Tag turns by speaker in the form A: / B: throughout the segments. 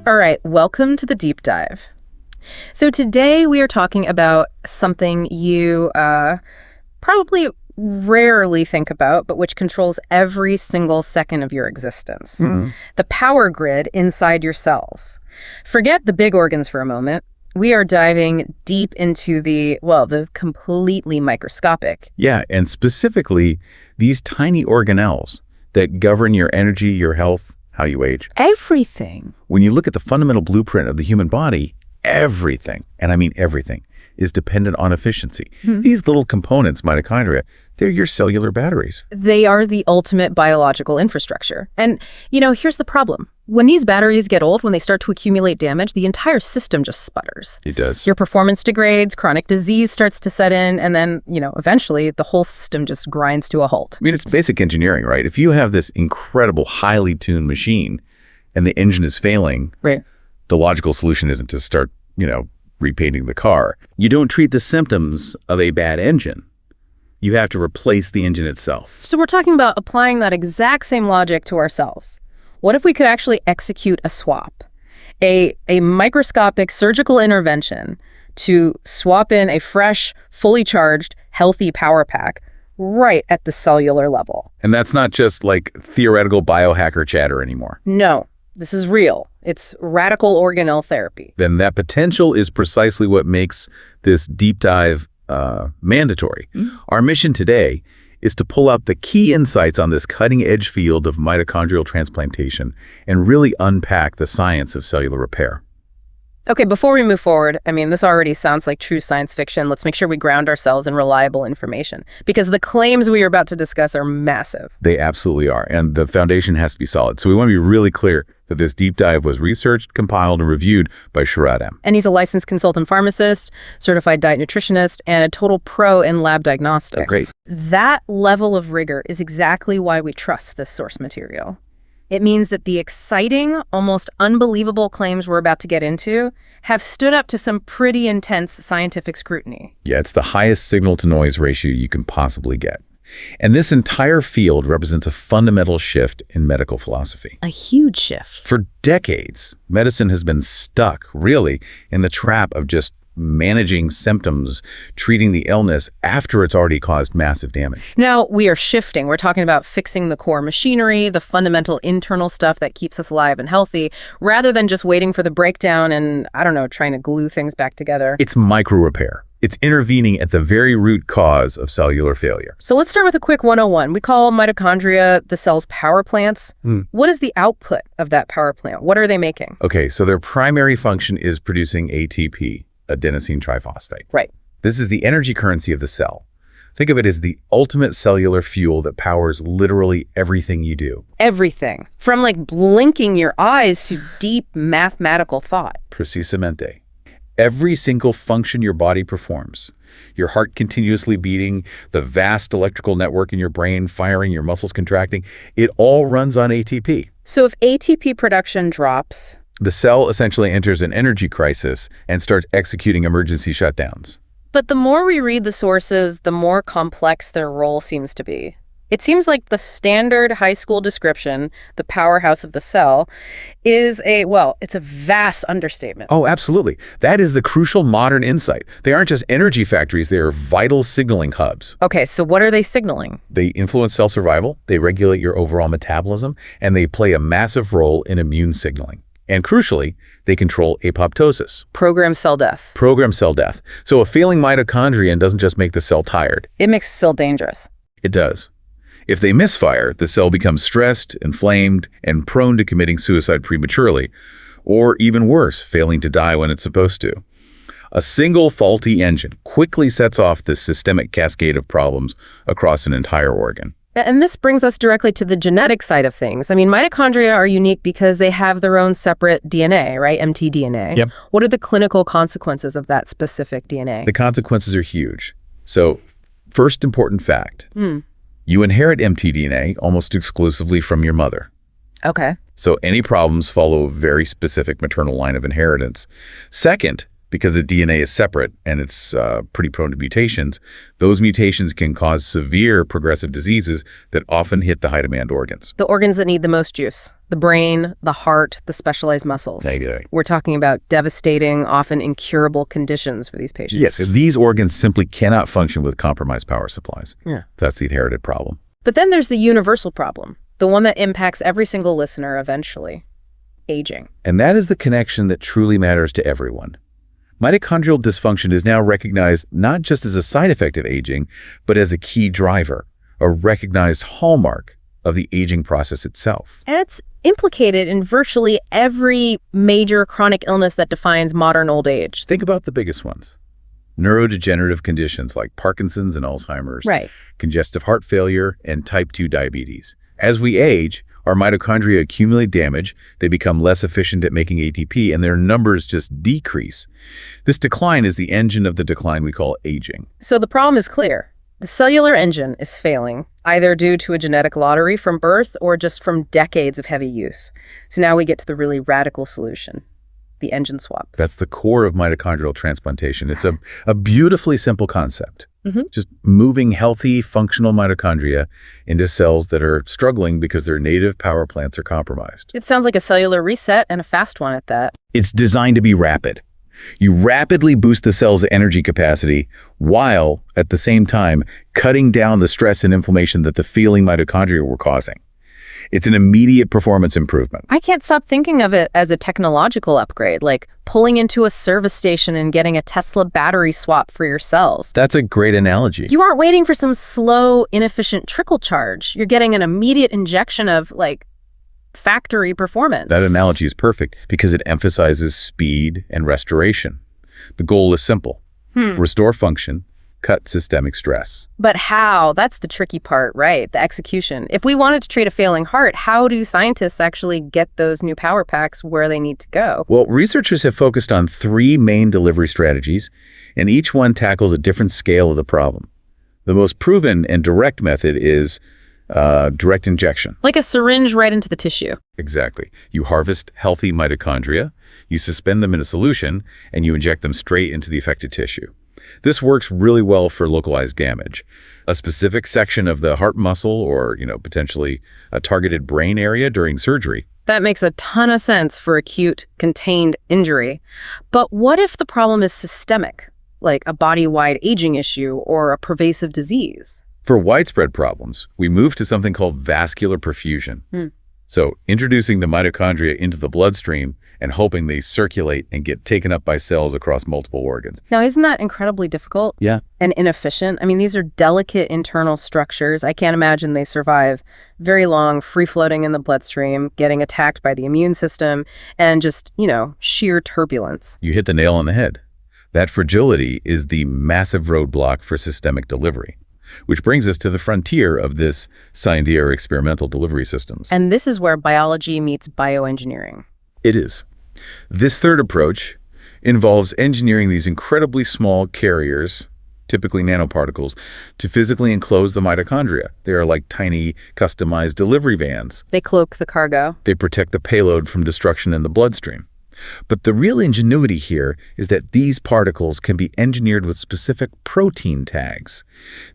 A: All right, welcome to the deep dive. So today we are talking about something you probably rarely think about, but which controls every single second of your existence. The power grid inside your cells. Forget the big organs for a moment. We are diving deep into the completely microscopic.
B: Yeah, and specifically, these tiny organelles that govern your energy, your health, how you age.
A: Everything.
B: When you look at the fundamental blueprint of the human body, everything, and I mean everything, is dependent on efficiency. These little components, mitochondria, they're your cellular batteries.
A: They are the ultimate biological infrastructure. And, here's the problem. When these batteries get old, when they start to accumulate damage, the entire system just sputters.
B: It does.
A: Your performance degrades, chronic disease starts to set in, and then, eventually the whole system just grinds to a halt.
B: I mean, it's basic engineering, right? If you have this incredible, highly tuned machine and the engine is failing,
A: right,
B: the logical solution isn't to start, repainting the car. You don't treat the symptoms of a bad engine. You have to replace the engine itself.
A: So we're talking about applying that exact same logic to ourselves. What if we could actually execute a swap, a microscopic surgical intervention to swap in a fresh, fully charged, healthy power pack right at the cellular level?
B: And that's not just like theoretical biohacker chatter anymore.
A: No, this is real. It's radical organelle therapy.
B: Then that potential is precisely what makes this deep dive mandatory. Our mission today is to pull out the key insights on this cutting-edge field of mitochondrial transplantation and really unpack the science of cellular repair.
A: Okay, before we move forward, this already sounds like true science fiction. Let's make sure we ground ourselves in reliable information, because the claims we are about to discuss are massive.
B: They absolutely are, and the foundation has to be solid. So we want to be really clear that this deep dive was researched, compiled, and reviewed by Sharad M.
A: And he's a licensed consultant pharmacist, certified diet nutritionist, and a total pro in lab diagnostics.
B: Oh, great.
A: That level of rigor is exactly why we trust this source material. It means that the exciting, almost unbelievable claims we're about to get into have stood up to some pretty intense scientific scrutiny.
B: Yeah, it's the highest signal-to-noise ratio you can possibly get. And this entire field represents a fundamental shift in medical philosophy.
A: A huge shift.
B: For decades, medicine has been stuck, really, in the trap of just managing symptoms, treating the illness after it's already caused massive damage.
A: Now, we are shifting. We're talking about fixing the core machinery, the fundamental internal stuff that keeps us alive and healthy, rather than just waiting for the breakdown and, trying to glue things back together.
B: It's micro-repair. It's intervening at the very root cause of cellular failure.
A: So let's start with a quick 101. We call mitochondria the cell's power plants. What is the output of that power plant? What are they making?
B: Okay, so their primary function is producing ATP, adenosine triphosphate.
A: Right.
B: This is the energy currency of the cell. Think of it as the ultimate cellular fuel that powers literally everything you do.
A: Everything. From blinking your eyes to deep mathematical thought.
B: Precisamente. Every single function your body performs, your heart continuously beating, the vast electrical network in your brain firing, your muscles contracting, it all runs on ATP.
A: So if ATP production drops,
B: the cell essentially enters an energy crisis and starts executing emergency shutdowns.
A: But the more we read the sources, the more complex their role seems to be. It seems like the standard high school description, the powerhouse of the cell, is it's a vast understatement.
B: Oh, absolutely. That is the crucial modern insight. They aren't just energy factories, they are vital signaling hubs.
A: Okay, so what are they signaling?
B: They influence cell survival, they regulate your overall metabolism, and they play a massive role in immune signaling. And crucially, they control apoptosis.
A: Programmed cell death.
B: Programmed cell death. So a failing mitochondrion doesn't just make the cell tired.
A: It makes the cell dangerous.
B: It does. If they misfire, the cell becomes stressed, inflamed, and prone to committing suicide prematurely, or even worse, failing to die when it's supposed to. A single faulty engine quickly sets off this systemic cascade of problems across an entire organ.
A: And this brings us directly to the genetic side of things. Mitochondria are unique because they have their own separate DNA, right? mtDNA.
B: Yep.
A: What are the clinical consequences of that specific DNA?
B: The consequences are huge. So, first important fact. You inherit mtDNA almost exclusively from your mother.
A: Okay.
B: So any problems follow a very specific maternal line of inheritance. Second, because the DNA is separate and it's pretty prone to mutations, those mutations can cause severe progressive diseases that often hit the high-demand organs.
A: The organs that need the most juice. The brain, the heart, the specialized muscles.
B: Right.
A: We're talking about devastating, often incurable conditions for these patients.
B: Yes, these organs simply cannot function with compromised power supplies.
A: Yeah.
B: That's the inherited problem.
A: But then there's the universal problem, the one that impacts every single listener eventually. Aging.
B: And that is the connection that truly matters to everyone. Mitochondrial dysfunction is now recognized not just as a side effect of aging, but as a key driver, a recognized hallmark of the aging process itself.
A: And it's implicated in virtually every major chronic illness that defines modern old age.
B: Think about the biggest ones. Neurodegenerative conditions like Parkinson's and Alzheimer's,
A: Right.
B: congestive heart failure, and type 2 diabetes. As we age, our mitochondria accumulate damage, they become less efficient at making ATP, and their numbers just decrease. This decline is the engine of the decline we call aging.
A: So the problem is clear. The cellular engine is failing, either due to a genetic lottery from birth or just from decades of heavy use. So now we get to the really radical solution, the engine swap.
B: That's the core of mitochondrial transplantation. It's a beautifully simple concept.
A: Mm-hmm.
B: Just moving healthy, functional mitochondria into cells that are struggling because their native power plants are compromised.
A: It sounds like a cellular reset, and a fast one at that.
B: It's designed to be rapid. You rapidly boost the cell's energy capacity while, at the same time, cutting down the stress and inflammation that the failing mitochondria were causing. It's an immediate performance improvement.
A: I can't stop thinking of it as a technological upgrade, like pulling into a service station and getting a Tesla battery swap for your cells.
B: That's a great analogy.
A: You aren't waiting for some slow, inefficient trickle charge. You're getting an immediate injection of, factory performance.
B: That analogy is perfect because it emphasizes speed and restoration. The goal is simple. Restore function, cut systemic stress.
A: But how? That's the tricky part, right? The execution. If we wanted to treat a failing heart, how do scientists actually get those new power packs where they need to go?
B: Well, researchers have focused on 3 main delivery strategies, and each one tackles a different scale of the problem. The most proven and direct method is direct injection.
A: Like a syringe right into the tissue.
B: Exactly. You harvest healthy mitochondria, you suspend them in a solution, and you inject them straight into the affected tissue. This works really well for localized damage. A specific section of the heart muscle or, potentially a targeted brain area during surgery.
A: That makes a ton of sense for acute, contained injury. But what if the problem is systemic, like a body-wide aging issue or a pervasive disease?
B: For widespread problems, we move to something called vascular perfusion. So introducing the mitochondria into the bloodstream and hoping they circulate and get taken up by cells across multiple organs.
A: Now, isn't that incredibly difficult?
B: Yeah.
A: And inefficient? I mean, these are delicate internal structures. I can't imagine they survive very long, free-floating in the bloodstream, getting attacked by the immune system, and just, sheer turbulence.
B: You hit the nail on the head. That fragility is the massive roadblock for systemic delivery. Which brings us to the frontier of this scientific experimental delivery systems.
A: And this is where biology meets bioengineering.
B: It is. This third approach involves engineering these incredibly small carriers, typically nanoparticles, to physically enclose the mitochondria. They are like tiny, customized delivery vans.
A: They cloak the cargo.
B: They protect the payload from destruction in the bloodstream. But the real ingenuity here is that these particles can be engineered with specific protein tags.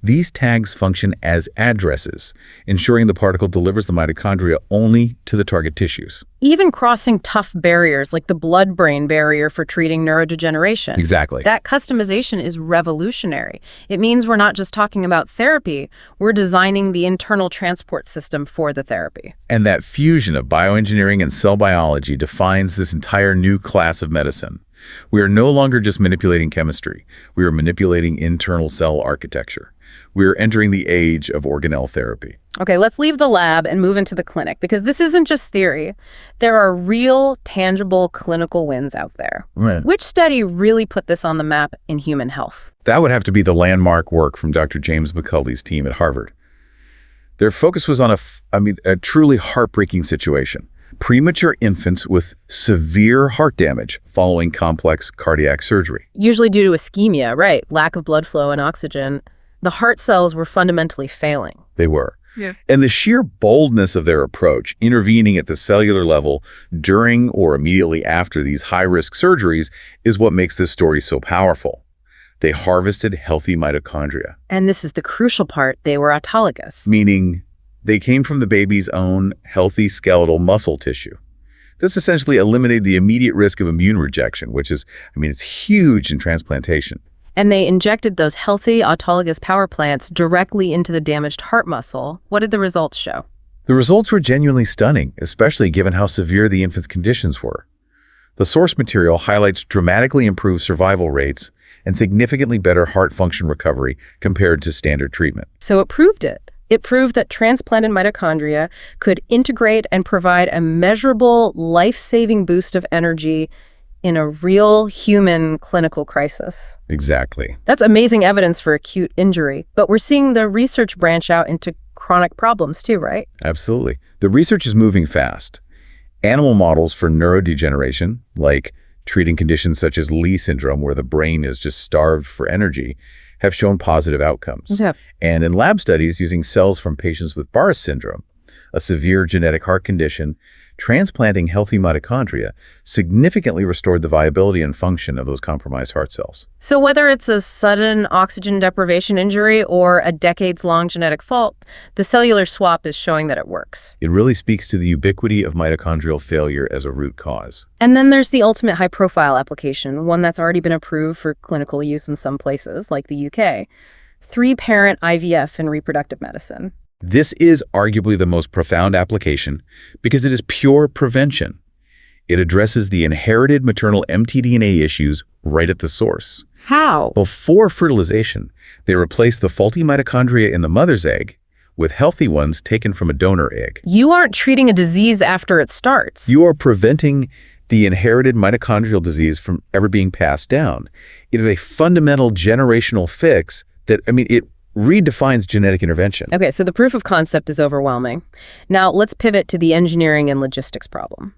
B: These tags function as addresses, ensuring the particle delivers the mitochondria only to the target tissues.
A: Even crossing tough barriers like the blood-brain barrier for treating neurodegeneration.
B: Exactly.
A: That customization is revolutionary. It means we're not just talking about therapy, we're designing the internal transport system for the therapy.
B: And that fusion of bioengineering and cell biology defines this entire new class of medicine. We are no longer just manipulating chemistry. We are manipulating internal cell architecture. We are entering the age of organelle therapy.
A: Okay, let's leave the lab and move into the clinic, because this isn't just theory. There are real, tangible clinical wins out there.
B: Right.
A: Which study really put this on the map in human health?
B: That would have to be the landmark work from Dr. James McCuldy's team at Harvard. Their focus was on a truly heartbreaking situation. Premature infants with severe heart damage following complex cardiac surgery.
A: Usually due to ischemia, right? Lack of blood flow and oxygen. The heart cells were fundamentally failing.
B: They were.
A: Yeah.
B: And the sheer boldness of their approach, intervening at the cellular level during or immediately after these high-risk surgeries, is what makes this story so powerful. They harvested healthy mitochondria.
A: And this is the crucial part. They were autologous.
B: Meaning they came from the baby's own healthy skeletal muscle tissue. This essentially eliminated the immediate risk of immune rejection, which is, it's huge in transplantation.
A: And they injected those healthy autologous power plants directly into the damaged heart muscle. What did the results show?
B: The results were genuinely stunning, especially given how severe the infant's conditions were. The source material highlights dramatically improved survival rates and significantly better heart function recovery compared to standard treatment.
A: So it proved it. It proved that transplanted mitochondria could integrate and provide a measurable, life-saving boost of energy in a real human clinical crisis.
B: Exactly.
A: That's amazing evidence for acute injury. But we're seeing the research branch out into chronic problems too, right?
B: Absolutely. The research is moving fast. Animal models for neurodegeneration, like treating conditions such as Lee syndrome, where the brain is just starved for energy, have shown positive outcomes.
A: Yeah.
B: And in lab studies using cells from patients with Barr's syndrome, a severe genetic heart condition, transplanting healthy mitochondria significantly restored the viability and function of those compromised heart cells.
A: So whether it's a sudden oxygen deprivation injury or a decades-long genetic fault, the cellular swap is showing that it works.
B: It really speaks to the ubiquity of mitochondrial failure as a root cause.
A: And then there's the ultimate high-profile application, one that's already been approved for clinical use in some places, like the UK. 3-parent IVF in reproductive medicine.
B: This is arguably the most profound application because it is pure prevention. It addresses the inherited maternal mtDNA issues right at the source.
A: How?
B: Before fertilization, they replace the faulty mitochondria in the mother's egg with healthy ones taken from a donor egg.
A: You aren't treating a disease after it starts.
B: You are preventing the inherited mitochondrial disease from ever being passed down. It is a fundamental generational fix that, it redefines genetic intervention.
A: Okay, so the proof of concept is overwhelming. Now, let's pivot to the engineering and logistics problem.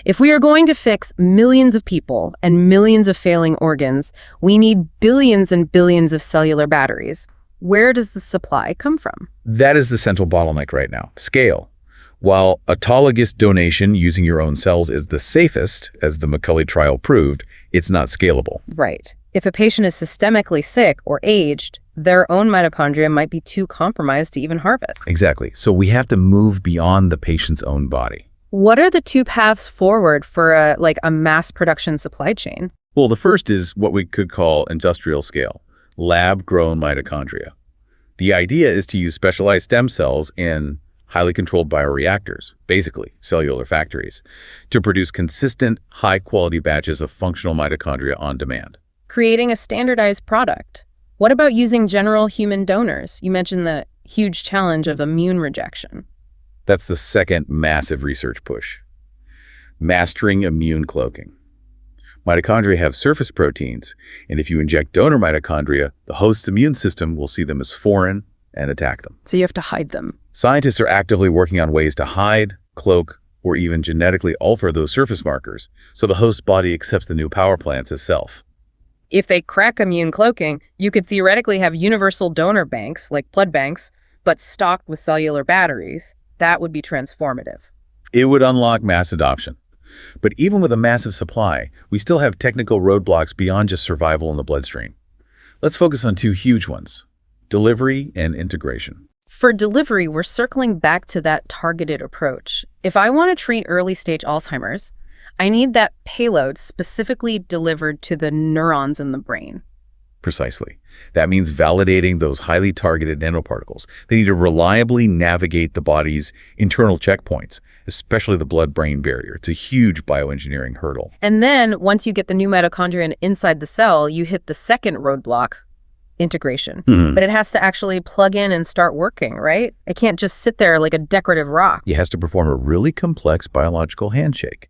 A: If we are going to fix millions of people and millions of failing organs, we need billions and billions of cellular batteries. Where does the supply come from?
B: That is the central bottleneck right now, scale. While autologous donation using your own cells is the safest, as the McCulley trial proved, it's not scalable.
A: Right. If a patient is systemically sick or aged, their own mitochondria might be too compromised to even harvest.
B: Exactly. So we have to move beyond the patient's own body.
A: What are the two paths forward for a mass production supply chain?
B: Well, the first is what we could call industrial scale, lab-grown mitochondria. The idea is to use specialized stem cells in highly controlled bioreactors, basically cellular factories, to produce consistent, high-quality batches of functional mitochondria on demand.
A: Creating a standardized product. What about using general human donors? You mentioned the huge challenge of immune rejection.
B: That's the second massive research push. Mastering immune cloaking. Mitochondria have surface proteins, and if you inject donor mitochondria, the host's immune system will see them as foreign and attack them.
A: So you have to hide them.
B: Scientists are actively working on ways to hide, cloak, or even genetically alter those surface markers so the host body accepts the new power plants as self.
A: If they crack immune cloaking, you could theoretically have universal donor banks, like blood banks, but stocked with cellular batteries. That would be transformative.
B: It would unlock mass adoption. But even with a massive supply, we still have technical roadblocks beyond just survival in the bloodstream. Let's focus on two huge ones: delivery and integration.
A: For delivery, we're circling back to that targeted approach. If I want to treat early-stage Alzheimer's, I need that payload specifically delivered to the neurons in the brain.
B: Precisely. That means validating those highly targeted nanoparticles. They need to reliably navigate the body's internal checkpoints, especially the blood-brain barrier. It's a huge bioengineering hurdle.
A: And then, once you get the new mitochondria inside the cell, you hit the second roadblock, integration. But it has to actually plug in and start working, right? It can't just sit there like a decorative rock.
B: It has to perform a really complex biological handshake.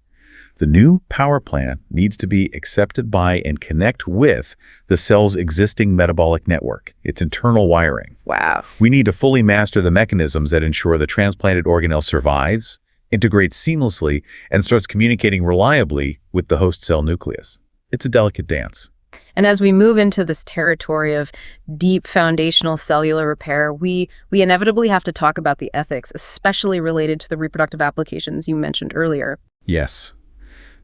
B: The new power plant needs to be accepted by and connect with the cell's existing metabolic network, its internal wiring.
A: Wow.
B: We need to fully master the mechanisms that ensure the transplanted organelle survives, integrates seamlessly, and starts communicating reliably with the host cell nucleus. It's a delicate dance.
A: And as we move into this territory of deep foundational cellular repair, we inevitably have to talk about the ethics, especially related to the reproductive applications you mentioned earlier.
B: Yes.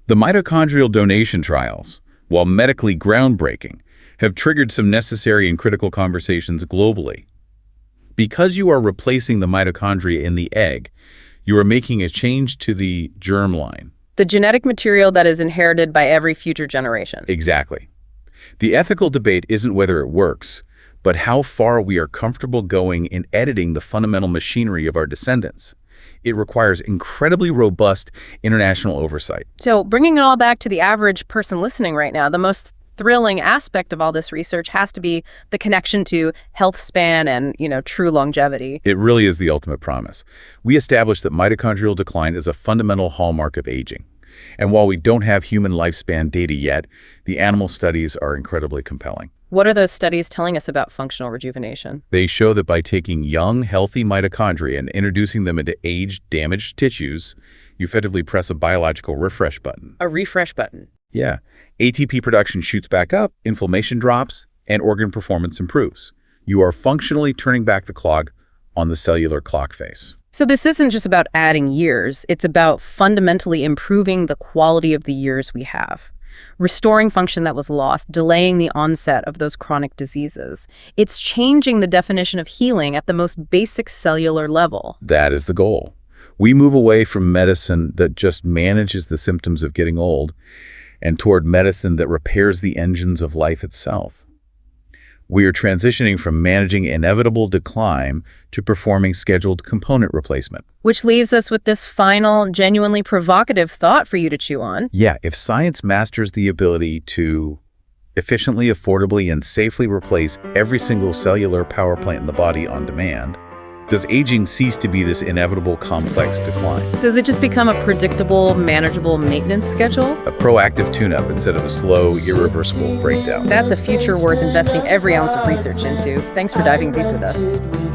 B: The mitochondrial donation trials, while medically groundbreaking, have triggered some necessary and critical conversations globally. Because you are replacing the mitochondria in the egg, you are making a change to the germline.
A: The genetic material that is inherited by every future generation.
B: Exactly. The ethical debate isn't whether it works, but how far we are comfortable going in editing the fundamental machinery of our descendants. It requires incredibly robust international oversight.
A: So bringing it all back to the average person listening right now, the most thrilling aspect of all this research has to be the connection to health span and, true longevity.
B: It really is the ultimate promise. We established that mitochondrial decline is a fundamental hallmark of aging. And while we don't have human lifespan data yet, the animal studies are incredibly compelling.
A: What are those studies telling us about functional rejuvenation?
B: They show that by taking young, healthy mitochondria and introducing them into aged, damaged tissues, you effectively press a biological refresh button.
A: A refresh button.
B: Yeah. ATP production shoots back up, inflammation drops, and organ performance improves. You are functionally turning back the clock on the cellular clock face.
A: So this isn't just about adding years. It's about fundamentally improving the quality of the years we have, restoring function that was lost, delaying the onset of those chronic diseases. It's changing the definition of healing at the most basic cellular level.
B: That is the goal. We move away from medicine that just manages the symptoms of getting old and toward medicine that repairs the engines of life itself. We are transitioning from managing inevitable decline to performing scheduled component replacement.
A: Which leaves us with this final, genuinely provocative thought for you to chew on.
B: Yeah, if science masters the ability to efficiently, affordably, and safely replace every single cellular power plant in the body on demand, does aging cease to be this inevitable complex decline?
A: Does it just become a predictable, manageable maintenance schedule?
B: A proactive tune-up instead of a slow, irreversible breakdown.
A: That's a future worth investing every ounce of research into. Thanks for diving deep with us.